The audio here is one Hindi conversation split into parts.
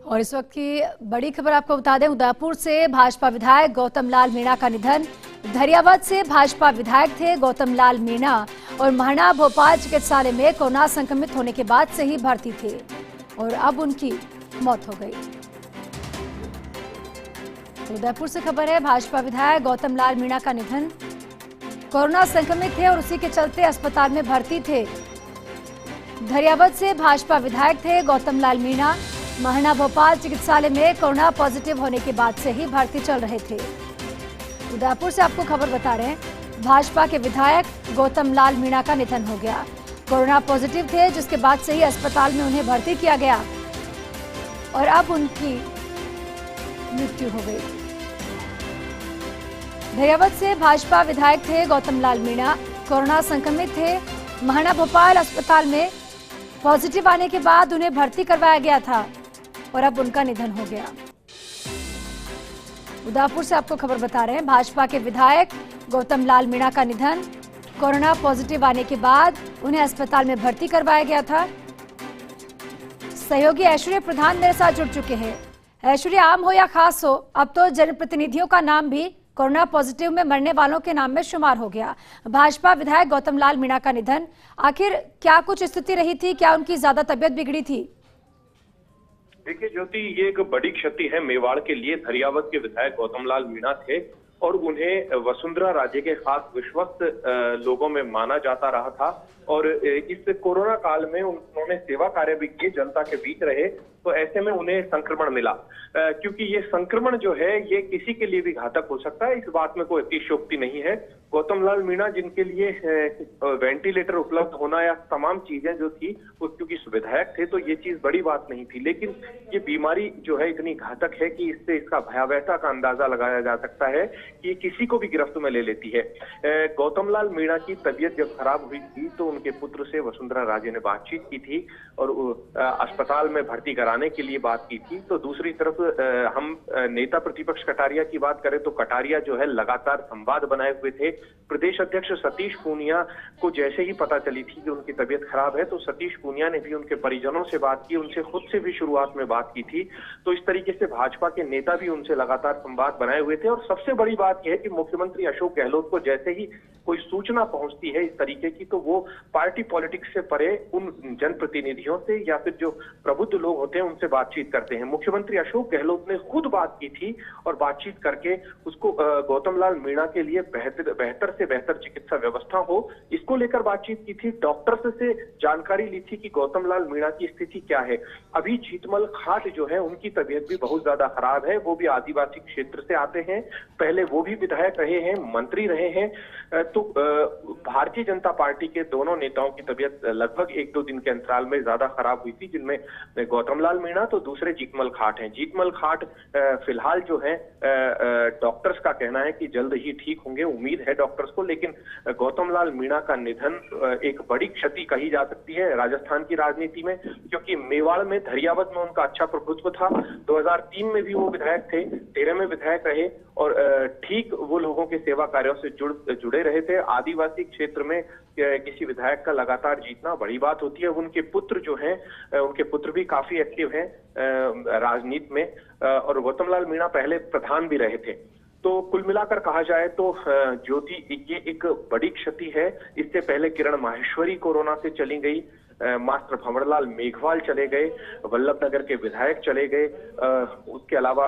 और इस वक्त की बड़ी खबर आपको बता दें, उदयपुर से भाजपा विधायक गौतम लाल मीणा का निधन। धरियावद से भाजपा विधायक थे गौतम लाल मीणा और महना भोपाल चिकित्सालय में कोरोना संक्रमित होने के बाद से ही भर्ती थे और अब उनकी मौत हो गई। उदयपुर से खबर है, भाजपा विधायक गौतम लाल मीणा का निधन। कोरोना संक्रमित थे और उसी के चलते अस्पताल में भर्ती थे। धरियावद से भाजपा विधायक थे गौतम लाल मीणा, महना भोपाल चिकित्सालय में कोरोना पॉजिटिव होने के बाद से ही भर्ती चल रहे थे। उदयपुर से आपको खबर बता रहे हैं, भाजपा के विधायक गौतम लाल मीणा का निधन हो गया। कोरोना पॉजिटिव थे, जिसके बाद से ही अस्पताल में उन्हें भर्ती किया गया और अब उनकी मृत्यु हो गई। धरियावद से भाजपा विधायक थे गौतम लाल मीणा, कोरोना संक्रमित थे। महना भोपाल अस्पताल में पॉजिटिव आने के बाद उन्हें भर्ती करवाया गया था और अब उनका निधन हो गया। उदयपुर से आपको खबर बता रहे हैं, भाजपा के विधायक गौतम लाल मीणा का निधन। कोरोना पॉजिटिव आने के बाद उन्हें अस्पताल में भर्ती करवाया गया था। सहयोगी ऐश्वर्य प्रधान मेरे साथ जुड़ चुके हैं। ऐश्वर्य, आम हो या खास हो, अब तो जनप्रतिनिधियों का नाम भी कोरोना पॉजिटिव में मरने वालों के नाम में शुमार हो गया। भाजपा विधायक गौतम लाल मीणा का निधन, आखिर क्या कुछ स्थिति रही थी? क्या उनकी ज्यादा तबीयत बिगड़ी थी? देखिए ज्योति, ये एक बड़ी क्षति है मेवाड़ के लिए। धरियावद के विधायक गौतम लाल मीणा थे और उन्हें वसुंधरा राजे के खास विश्वस्त लोगों में माना जाता रहा था और इस कोरोना काल में उन्होंने सेवा कार्य भी किए, जनता के बीच रहे, तो ऐसे में उन्हें संक्रमण मिला। क्योंकि ये संक्रमण जो है ये किसी के लिए भी घातक हो सकता है, इस बात में कोई अतिशयोक्ति नहीं है। गौतम लाल मीणा जिनके लिए वेंटिलेटर उपलब्ध होना या तमाम चीजें जो थी, वो क्योंकि विधायक थे तो ये चीज बड़ी बात नहीं थी, लेकिन ये बीमारी जो है इतनी घातक है कि इससे इसका भयावहता का अंदाजा लगाया जा सकता है कि ये किसी को भी गिरफ्त में ले लेती है। गौतम लाल मीणा की तबीयत जब खराब हुई थी तो उनके पुत्र से वसुंधरा राजे ने बातचीत की थी और अस्पताल में भर्ती कराने के लिए बात की थी। तो दूसरी तरफ हम नेता प्रतिपक्ष कटारिया की बात करें तो कटारिया जो है लगातार संवाद बनाए हुए थे। प्रदेश अध्यक्ष सतीश पूनिया को जैसे ही पता चली थी कि उनकी तबीयत खराब है तो सतीश पूनिया ने भी उनके परिजनों से बात की, उनसे खुद से भी शुरुआत में बात की थी। तो इस तरीके से भाजपा के नेता भी उनसे लगातार संवाद बनाए हुए थे और सबसे बड़ी बात यह है कि मुख्यमंत्री अशोक गहलोत को जैसे ही कोई सूचना पहुंचती है इस तरीके की तो वो पार्टी पॉलिटिक्स से परे उन जनप्रतिनिधियों से या फिर जो प्रबुद्ध लोग होते हैं उनसे बातचीत करते हैं। मुख्यमंत्री अशोक गहलोत ने खुद बात की थी और बातचीत करके उसको गौतम लाल मीणा के लिए बेहतर से बेहतर चिकित्सा व्यवस्था हो, इसको लेकर बातचीत की थी। डॉक्टर्स से जानकारी ली थी कि गौतम लाल मीणा की स्थिति क्या है। अभी जीतमल खाट जो है उनकी तबीयत भी बहुत ज्यादा खराब है, वो भी आदिवासी क्षेत्र से आते हैं, पहले वो भी विधायक रहे हैं, मंत्री रहे हैं। तो भारतीय जनता पार्टी के दोनों नेताओं की तबीयत लगभग 1-2 दिन के अंतराल में ज्यादा खराब हुई थी, जिनमें गौतम लाल मीणा तो दूसरे जीतमल खाट हैं। जीतमल खाट फिलहाल जो है डॉक्टर्स का कहना है कि जल्द ही ठीक होंगे, उम्मीद है डॉक्टर्स को, लेकिन गौतम लाल मीणा का निधन एक बड़ी क्षति कही जा सकती है राजस्थान की राजनीति में, क्योंकि मेवाड़ में धरियावद में उनका अच्छा प्रभुत्व था। 2003 में भी वो विधायक थे, 13 में विधायक रहे और ठीक वो लोगों के सेवा कार्यों से जुड़े रहे थे। आदिवासी क्षेत्र में किसी विधायक का लगातार जीतना बड़ी बात होती है। उनके पुत्र जो हैं, उनके पुत्र भी काफी एक्टिव हैं राजनीति में और गौतम लाल मीणा पहले प्रधान भी रहे थे। तो कुल मिलाकर कहा जाए तो ज्योति, ये एक बड़ी क्षति है। इससे पहले किरण माहेश्वरी कोरोना से चली गई, मास्टर भंवरलाल मेघवाल चले गए, वल्लभनगर के विधायक चले गए, उसके अलावा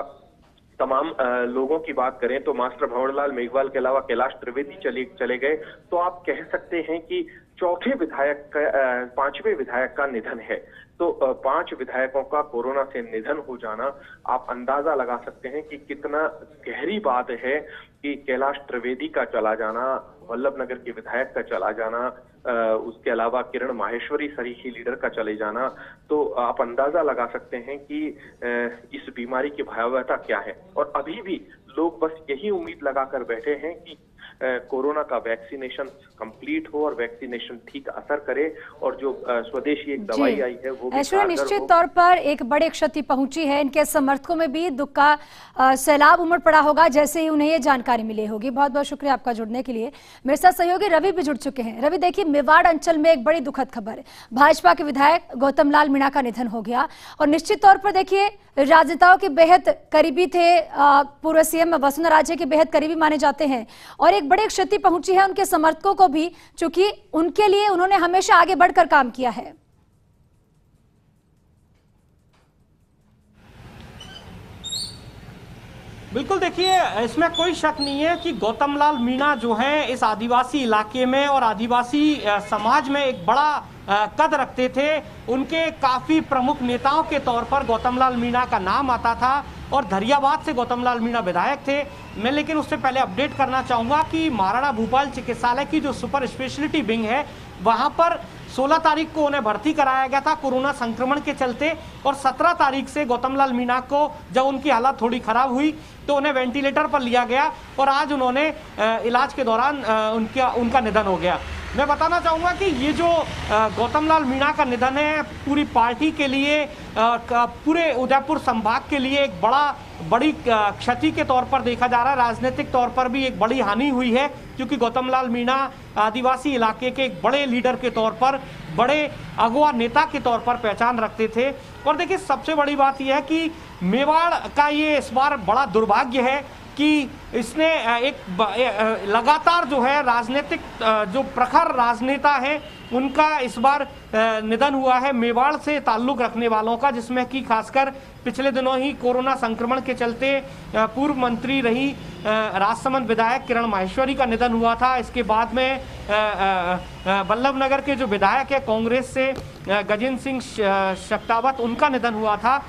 तमाम लोगों की बात करें तो मास्टर भंवरलाल मेघवाल के अलावा कैलाश त्रिवेदी चले गए। तो आप कह सकते हैं कि चौथे विधायक का 5वें विधायक का निधन है। तो 5 विधायकों का कोरोना से निधन हो जाना, आप अंदाजा लगा सकते हैं कि कितना गहरी बात है कि कैलाश त्रिवेदी का चला जाना, वल्लभनगर के विधायक का चला जाना, उसके अलावा किरण माहेश्वरी सरीखी लीडर का चले जाना। तो आप अंदाजा लगा सकते हैं कि इस बीमारी की भयावहता क्या है। और अभी भी लोग बस यही उम्मीद लगाकर बैठे हैं कि कोरोना का वैक्सीनेशन कंप्लीट हो और वैक्सीनेशन ठीक असर करे और जो स्वदेशी एक दवाई आई है वो भी ऐश्वर्या, कारगर निश्चित हो। तौर पर एक बड़ी क्षति पहुंची है, इनके समर्थकों में भी दुख का सैलाब उमड़ पड़ा होगा जैसे ही उन्हें ये जानकारी मिली होगी। बहुत बहुत शुक्रिया आपका जुड़ने के लिए। मेरे साथ सहयोगी रवि भी जुड़ चुके हैं। रवि, देखिए, मेवाड़ अंचल में एक बड़ी दुखद खबर है। भाजपा के विधायक गौतम लाल मीणा का निधन हो गया और निश्चित तौर पर देखिए राजनेताओं के बेहद करीबी थे, पूर्व सीएम वसुंधरा राजे के बेहद करीबी माने जाते हैं और एक बड़ी क्षति पहुंची है उनके समर्थकों को भी, क्योंकि उनके लिए उन्होंने हमेशा आगे बढ़कर काम किया है। बिल्कुल, देखिए, इसमें कोई शक नहीं है कि गौतम लाल मीणा जो है इस आदिवासी इलाके में और आदिवासी समाज में एक बड़ा कद रखते थे। उनके काफी प्रमुख नेताओं के तौर पर गौतम लाल मीणा का नाम आता था और धरियाबाद से गौतम लाल मीणा विधायक थे। मैं लेकिन उससे पहले अपडेट करना चाहूंगा कि महाराणा भूपाल चिकित्सालय की जो सुपर स्पेशलिटी विंग है वहां पर 16 तारीख को उन्हें भर्ती कराया गया था कोरोना संक्रमण के चलते और 17 तारीख से गौतम लाल मीणा को जब उनकी हालत थोड़ी खराब हुई तो उन्हें वेंटिलेटर पर लिया गया और आज उन्होंने इलाज के दौरान उनका निधन हो गया। मैं बताना चाहूँगा कि ये जो गौतम लाल मीणा का निधन है पूरी पार्टी के लिए, पूरे उदयपुर संभाग के लिए एक बड़ी क्षति के तौर पर देखा जा रहा है। राजनीतिक तौर पर भी एक बड़ी हानि हुई है क्योंकि गौतम लाल मीणा आदिवासी इलाके के एक बड़े लीडर के तौर पर, बड़े अगुवा नेता के तौर पर पहचान रखते थे। और देखिए, सबसे बड़ी बात यह है कि मेवाड़ का ये इस बार बड़ा दुर्भाग्य है कि इसने एक लगातार जो है राजनीतिक जो प्रखर राजनेता है उनका इस बार निधन हुआ है मेवाड़ से ताल्लुक रखने वालों का, जिसमें कि खासकर पिछले दिनों ही कोरोना संक्रमण के चलते पूर्व मंत्री रही राजसमंद विधायक किरण माहेश्वरी का निधन हुआ था। इसके बाद में बल्लभ नगर के जो विधायक है कांग्रेस से गजेंद्र सिंह शेखावत, उनका निधन हुआ था।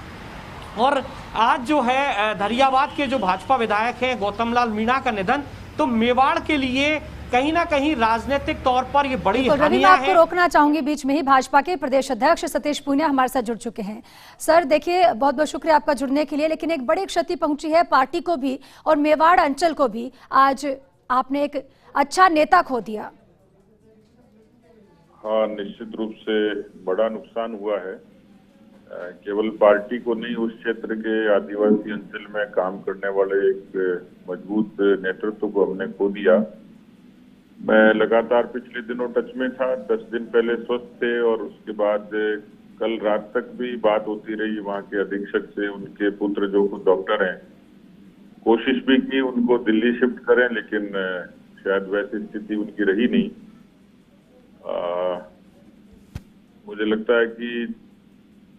और आज जो है धरियाबाद के जो भाजपा विधायक हैं गौतम लाल मीणा का निधन, तो मेवाड़ के लिए कहीं ना कहीं राजनीतिक तौर पर ये बड़ी हानियां हैं। मैं आपको रोकना चाहूंगी बीच में ही। भाजपा के प्रदेश अध्यक्ष सतीश पूनिया हमारे साथ जुड़ चुके हैं। सर, देखिए, बहुत बहुत शुक्रिया आपका जुड़ने के लिए, लेकिन एक बड़ी क्षति पहुंची है पार्टी को भी और मेवाड़ अंचल को भी। आज आपने एक अच्छा नेता खो दिया। हाँ, निश्चित रूप से बड़ा नुकसान हुआ है। केवल पार्टी को नहीं, उस क्षेत्र के आदिवासी अंचल में काम करने वाले एक मजबूत नेतृत्व को हमने खो दिया। मैं लगातार पिछले दिनों टच में था। 10 दिन पहले स्वस्थ थे और उसके बाद कल रात तक भी बात होती रही वहाँ के अधीक्षक से। उनके पुत्र जो खुद डॉक्टर हैं, कोशिश भी की उनको दिल्ली शिफ्ट करें, लेकिन शायद वैसी स्थिति उनकी रही नहीं। मुझे लगता है कि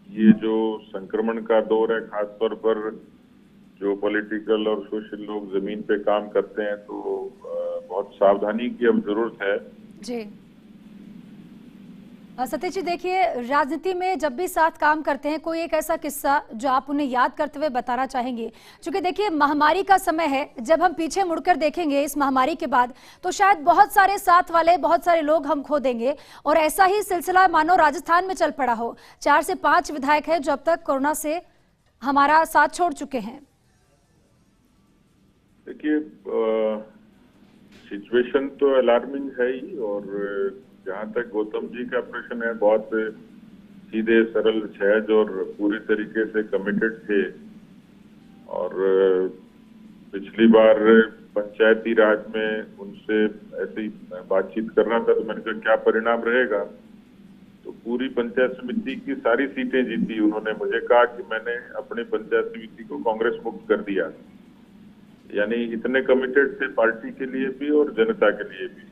ये जो संक्रमण का दौर है, खासतौर पर जो पॉलिटिकल और सोशल लोग जमीन पे काम करते हैं, तो बहुत सावधानी की अब जरूरत है। जी सतीश जी, देखिए, राजनीति में जब भी साथ काम करते हैं, कोई एक ऐसा किस्सा जो आप उन्हें याद करते हुए बताना चाहेंगे? क्योंकि देखिए, महामारी का समय है, जब हम पीछे मुड़कर देखेंगे इस महामारी के बाद तो शायद बहुत सारे साथ वाले, बहुत सारे लोग हम खो देंगे। और ऐसा ही सिलसिला मानो राजस्थान में चल पड़ा हो। 4 से 5 विधायक हैं जो अब तक कोरोना से हमारा साथ छोड़ चुके हैं। देखिए, सिचुएशन तो अलार्मिंग है ही, और जहाँ तक गौतम जी का प्रश्न है, बहुत सीधे सरल सहज और पूरी तरीके से कमिटेड थे। और पिछली बार पंचायती राज में उनसे ऐसी बातचीत कर रहा था तो मैंने कहा क्या परिणाम रहेगा, तो पूरी पंचायत समिति की सारी सीटें जीती। उन्होंने मुझे कहा कि मैंने अपनी पंचायत समिति को कांग्रेस मुक्त कर दिया। यानी इतने कमिटेड थे पार्टी के लिए भी और जनता के लिए भी।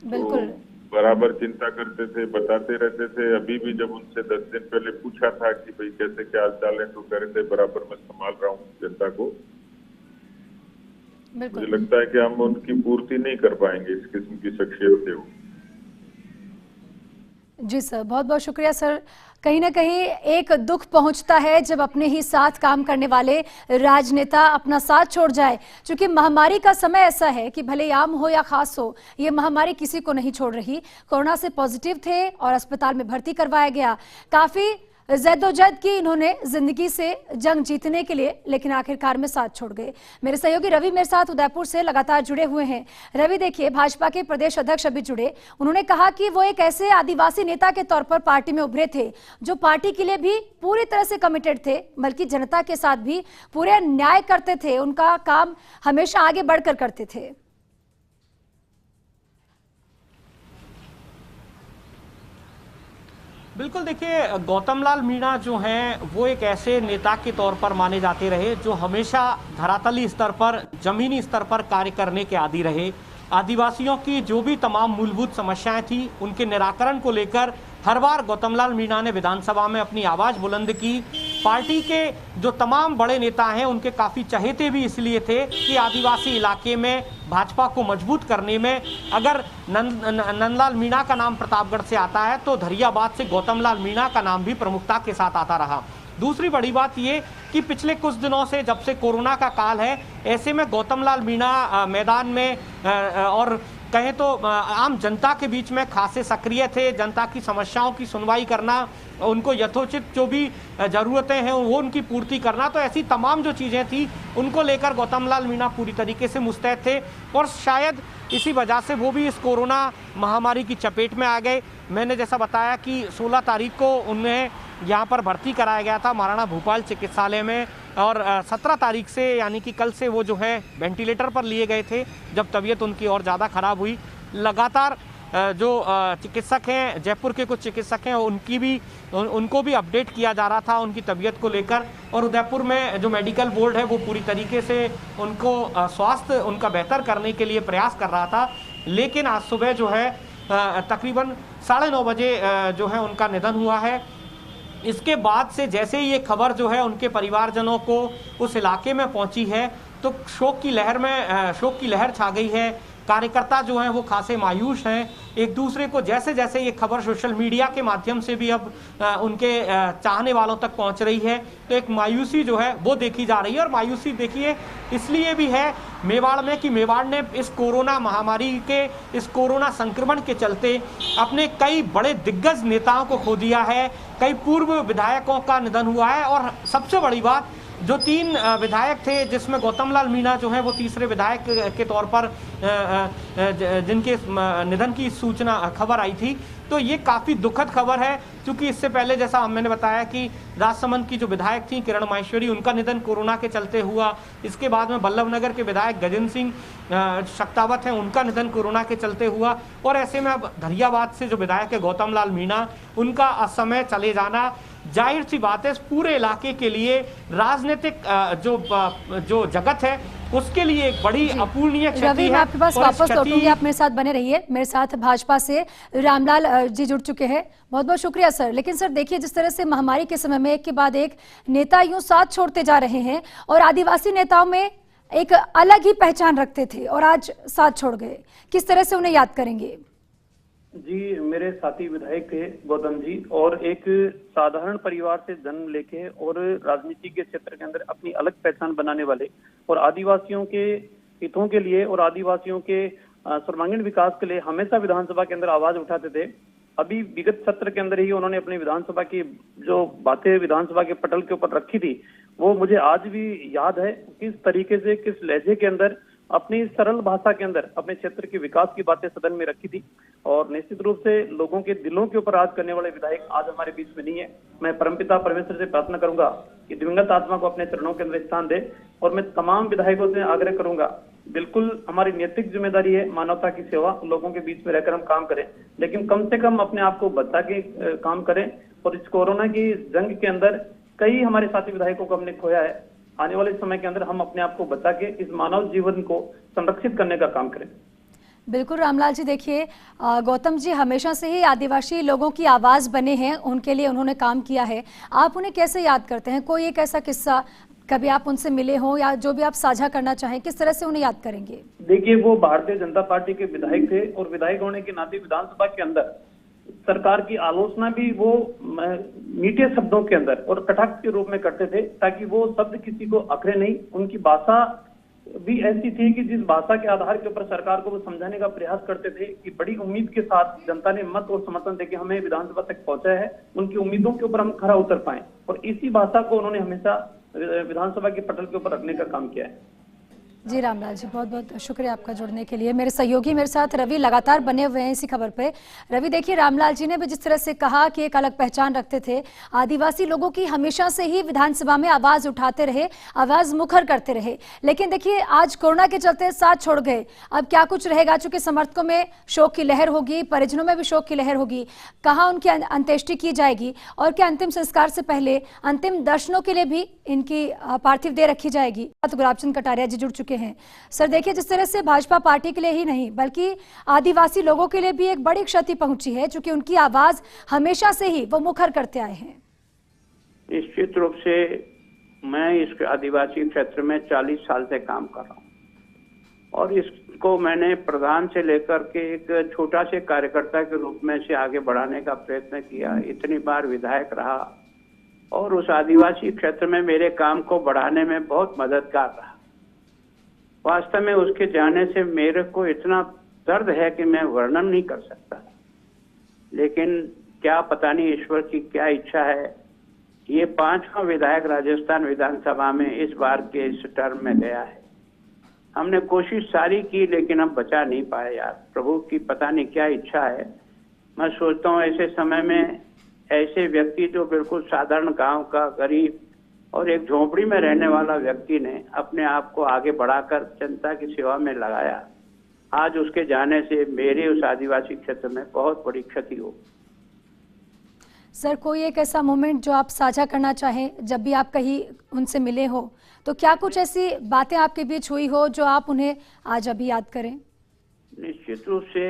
बिल्कुल, तो बराबर चिंता करते थे, बताते रहते थे। अभी भी जब उनसे 10 दिन पहले पूछा था कि भाई कैसे क्या हाल चाल है, तो कह रहे थे बराबर मैं संभाल रहा हूँ जनता को। मुझे लगता है कि हम उनकी पूर्ति नहीं कर पाएंगे, इस किस्म की शख्सियत से हो। जी सर, बहुत बहुत शुक्रिया सर। कहीं ना कहीं एक दुख पहुंचता है जब अपने ही साथ काम करने वाले राजनेता अपना साथ छोड़ जाए, क्योंकि महामारी का समय ऐसा है कि भले आम हो या खास हो, ये महामारी किसी को नहीं छोड़ रही। कोरोना से पॉजिटिव थे और अस्पताल में भर्ती करवाया गया। काफी जद्दोजहद की इन्होंने जिंदगी से जंग जीतने के लिए, लेकिन आखिरकार में साथ छोड़ गए। मेरे सहयोगी रवि मेरे साथ उदयपुर से लगातार जुड़े हुए हैं। रवि, देखिए, भाजपा के प्रदेश अध्यक्ष अभी जुड़े, उन्होंने कहा कि वो एक ऐसे आदिवासी नेता के तौर पर पार्टी में उभरे थे जो पार्टी के लिए भी पूरी तरह से कमिटेड थे, बल्कि जनता के साथ भी पूरे न्याय करते थे, उनका काम हमेशा आगे बढ़कर करते थे। बिल्कुल, देखिए, गौतम लाल मीणा जो हैं वो एक ऐसे नेता के तौर पर माने जाते रहे जो हमेशा धरातली स्तर पर, जमीनी स्तर पर कार्य करने के आदी रहे। आदिवासियों की जो भी तमाम मूलभूत समस्याएं थी उनके निराकरण को लेकर हर बार गौतम लाल मीणा ने विधानसभा में अपनी आवाज बुलंद की। पार्टी के जो तमाम बड़े नेता हैं उनके काफ़ी चहेते भी इसलिए थे कि आदिवासी इलाके में भाजपा को मजबूत करने में अगर नंदलाल मीणा का नाम प्रतापगढ़ से आता है तो धरियाबाद से गौतम लाल मीणा का नाम भी प्रमुखता के साथ आता रहा। दूसरी बड़ी बात ये कि पिछले कुछ दिनों से, जब से कोरोना का काल है, ऐसे में गौतम लाल मीणा मैदान में और कहें तो आम जनता के बीच में खासे सक्रिय थे। जनता की समस्याओं की सुनवाई करना, उनको यथोचित जो भी ज़रूरतें हैं वो उनकी पूर्ति करना, तो ऐसी तमाम जो चीज़ें थी उनको लेकर गौतम लाल मीणा पूरी तरीके से मुस्तैद थे और शायद इसी वजह से वो भी इस कोरोना महामारी की चपेट में आ गए। मैंने जैसा बताया कि 16 तारीख को उन्हें यहाँ पर भर्ती कराया गया था महाराणा भूपाल चिकित्सालय में और 17 तारीख से, यानी कि कल से, वो जो है वेंटिलेटर पर लिए गए थे जब तबीयत उनकी और ज़्यादा ख़राब हुई। लगातार जो चिकित्सक हैं, जयपुर के कुछ चिकित्सक हैं, उनको भी अपडेट किया जा रहा था उनकी तबीयत को लेकर, और उदयपुर में जो मेडिकल बोर्ड है वो पूरी तरीके से उनको स्वास्थ्य उनका बेहतर करने के लिए प्रयास कर रहा था। लेकिन आज सुबह जो है तकरीबन 9:30 बजे जो है उनका निधन हुआ है। इसके बाद से जैसे ही ये खबर जो है उनके परिवारजनों को उस इलाके में पहुंची है तो शोक की लहर छा गई है। कार्यकर्ता जो हैं वो खासे मायूस हैं। एक दूसरे को जैसे जैसे ये खबर सोशल मीडिया के माध्यम से भी अब उनके चाहने वालों तक पहुंच रही है तो एक मायूसी जो है वो देखी जा रही है। और मायूसी देखिए इसलिए भी है मेवाड़ में कि मेवाड़ ने इस कोरोना महामारी के, इस कोरोना संक्रमण के चलते अपने कई बड़े दिग्गज नेताओं को खो दिया है, कई पूर्व विधायकों का निधन हुआ है और सबसे बड़ी बात, जो 3 विधायक थे जिसमें गौतम लाल मीणा जो है वो तीसरे विधायक के तौर पर जिनके निधन की सूचना खबर आई थी, तो ये काफ़ी दुखद खबर है। क्योंकि इससे पहले जैसा मैंने बताया कि राजसमंद की जो विधायक थी किरण माहेश्वरी, उनका निधन कोरोना के चलते हुआ। इसके बाद में बल्लभनगर के विधायक गजेंद्र सिंह शक्तावत हैं, उनका निधन कोरोना के चलते हुआ। और ऐसे में अब धरियाबाद से जो विधायक है गौतम लाल मीणा, उनका असमय चले जाना जाहिर सी बात है पूरे इलाके के लिए, राजनीतिक जो जगत है उसके लिए एक बड़ी अपूर्णीय क्षति है। रवि, मैं आपके पास वापस लौटूंगी, आप मेरे साथ बने रहिए। मेरे साथ भाजपा से रामलाल जी जुड़ चुके हैं, बहुत बहुत शुक्रिया सर। लेकिन सर देखिए, जिस तरह से महामारी के समय में एक के बाद एक नेता यूं साथ छोड़ते जा रहे हैं और आदिवासी नेताओं में एक अलग ही पहचान रखते थे और आज साथ छोड़ गए, किस तरह से उन्हें याद करेंगे? जी, मेरे साथी विधायक थे गौतम जी, और एक साधारण परिवार से जन्म लेके और राजनीति के क्षेत्र के अंदर अपनी अलग पहचान बनाने वाले और आदिवासियों के हितों के लिए और आदिवासियों के सर्वांगीण विकास के लिए हमेशा विधानसभा के अंदर आवाज उठाते थे। अभी विगत सत्र के अंदर ही उन्होंने अपनी विधानसभा की जो बातें विधानसभा के पटल के ऊपर रखी थी वो मुझे आज भी याद है, किस तरीके से, किस लहजे के अंदर, अपनी सरल भाषा के अंदर अपने क्षेत्र के विकास की बातें सदन में रखी थी। और निश्चित रूप से लोगों के दिलों के ऊपर राज करने वाले विधायक आज हमारे बीच में नहीं है। मैं परमपिता परमेश्वर से प्रार्थना करूंगा कि दिवंगत आत्मा को अपने चरणों के अंदर स्थान दे। और मैं तमाम विधायकों से आग्रह करूंगा, बिल्कुल हमारी नैतिक जिम्मेदारी है मानवता की सेवा, लोगों के बीच में रहकर हम काम करें, लेकिन कम से कम अपने आप को बचा के काम करें। और इस कोरोना की जंग के अंदर कई हमारे साथी विधायकों को हमने खोया है। आने वाले समय के अंदर हम अपने आप को बचा के इस मानव जीवन को संरक्षित करने का काम करें। बिल्कुल रामलाल जी, देखिए गौतम जी हमेशा से ही आदिवासी लोगों की आवाज बने हैं, उनके लिए उन्होंने काम किया है। आप उन्हें कैसे याद करते हैं? कोई एक ऐसा किस्सा कभी आप उनसे मिले हो या जो भी आप साझा करना चाहें, किस तरह से उन्हें याद करेंगे? देखिए, वो भारतीय जनता पार्टी के विधायक थे और विधायक होने के नाते विधानसभा के अंदर सरकार की आलोचना भी वो मीठे शब्दों के अंदर और कटाक्ष के रूप में करते थे, ताकि वो शब्द किसी को अखरे नहीं, उनकी भाषा भी ऐसी थी कि जिस भाषा के आधार के ऊपर सरकार को वो समझाने का प्रयास करते थे कि बड़ी उम्मीद के साथ जनता ने मत और समर्थन देके हमें विधानसभा तक पहुंचा है, उनकी उम्मीदों के ऊपर हम खरा उतर पाए, और इसी भाषा को उन्होंने हमेशा विधानसभा के पटल के ऊपर रखने का काम किया है। जी रामलाल जी, बहुत बहुत शुक्रिया आपका जुड़ने के लिए। मेरे सहयोगी मेरे साथ रवि लगातार बने हुए हैं इसी खबर पे। रवि, देखिए रामलाल जी ने भी जिस तरह से कहा कि एक अलग पहचान रखते थे, आदिवासी लोगों की हमेशा से ही विधानसभा में आवाज उठाते रहे, आवाज मुखर करते रहे, लेकिन देखिए आज कोरोना के चलते साथ छोड़ गए। अब क्या कुछ रहेगा? चूंकि समर्थकों में शोक की लहर होगी, परिजनों में भी शोक की लहर होगी, कहाँ उनकी अंत्येष्टि की जाएगी और क्या अंतिम संस्कार से पहले अंतिम दर्शनों के लिए भी इनकी पार्थिव देह रखी जाएगी? तो गुलाबचंद कटारिया जी जुड़ चुके हैं। सर देखिए, जिस तरह से भाजपा पार्टी के लिए ही नहीं बल्कि आदिवासी लोगों के लिए भी एक बड़ी क्षति पहुंची है, क्योंकि उनकी आवाज हमेशा से ही वो मुखर करते आए हैं। निश्चित रूप से मैं इस आदिवासी क्षेत्र में 40 साल से काम कर रहा हूं और इसको मैंने प्रधान से लेकर के एक छोटा से कार्यकर्ता के रूप में से आगे बढ़ाने का प्रयत्न किया। इतनी बार विधायक रहा और उस आदिवासी क्षेत्र में मेरे काम को बढ़ाने में बहुत मददगार रहा। वास्तव में उसके जाने से मेरे को इतना दर्द है कि मैं वर्णन नहीं कर सकता, लेकिन क्या पता नहीं ईश्वर की क्या इच्छा है। ये 5वां विधायक राजस्थान विधानसभा में इस बार के इस टर्म में गया है। हमने कोशिश सारी की लेकिन हम बचा नहीं पाए यार, प्रभु की पता नहीं क्या इच्छा है। मैं सोचता हूँ ऐसे समय में ऐसे व्यक्ति जो बिल्कुल साधारण गांव का गरीब और एक झोपड़ी में रहने वाला व्यक्ति ने अपने आप को आगे बढ़ाकर जनता की सेवा में लगाया, आज उसके जाने से मेरे उस आदिवासी क्षेत्र में बहुत बड़ी क्षति हो। सर कोई एक ऐसा मोमेंट जो आप साझा करना चाहें, जब भी आप कहीं उनसे मिले हो, तो क्या कुछ ऐसी बातें आपके बीच हुई हो जो आप उन्हें आज अभी याद करें? निश्चित रूप से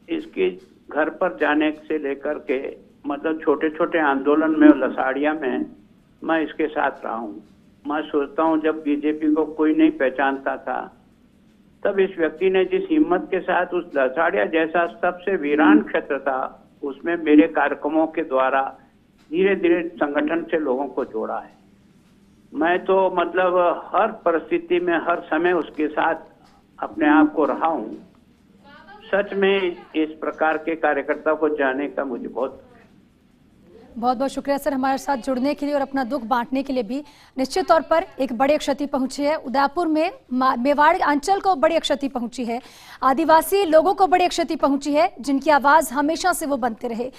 इसके घर पर जाने से लेकर के मतलब छोटे छोटे आंदोलन में और लसाड़िया में मैं इसके साथ रहा हूँ। मैं सोचता हूँ जब बीजेपी को कोई नहीं पहचानता था तब इस व्यक्ति ने जिस हिम्मत के साथ उस लसाड़िया जैसा सबसे वीरान क्षेत्र था उसमें मेरे कार्यक्रमों के द्वारा धीरे धीरे संगठन से लोगों को जोड़ा है। मैं तो मतलब हर परिस्थिति में हर समय उसके साथ अपने आप को रहा हूँ। सच में इस प्रकार के कार्यकर्ता को जाने का मुझे बहुत बहुत शुक्रिया सर हमारे साथ जुड़ने के लिए और अपना दुख बांटने के लिए भी। निश्चित तौर पर एक बड़ी क्षति पहुंची है उदयपुर में, मेवाड़ अंचल को बड़ी क्षति पहुंची है, आदिवासी लोगों को बड़ी क्षति पहुंची है जिनकी आवाज हमेशा से वो बनते रहे।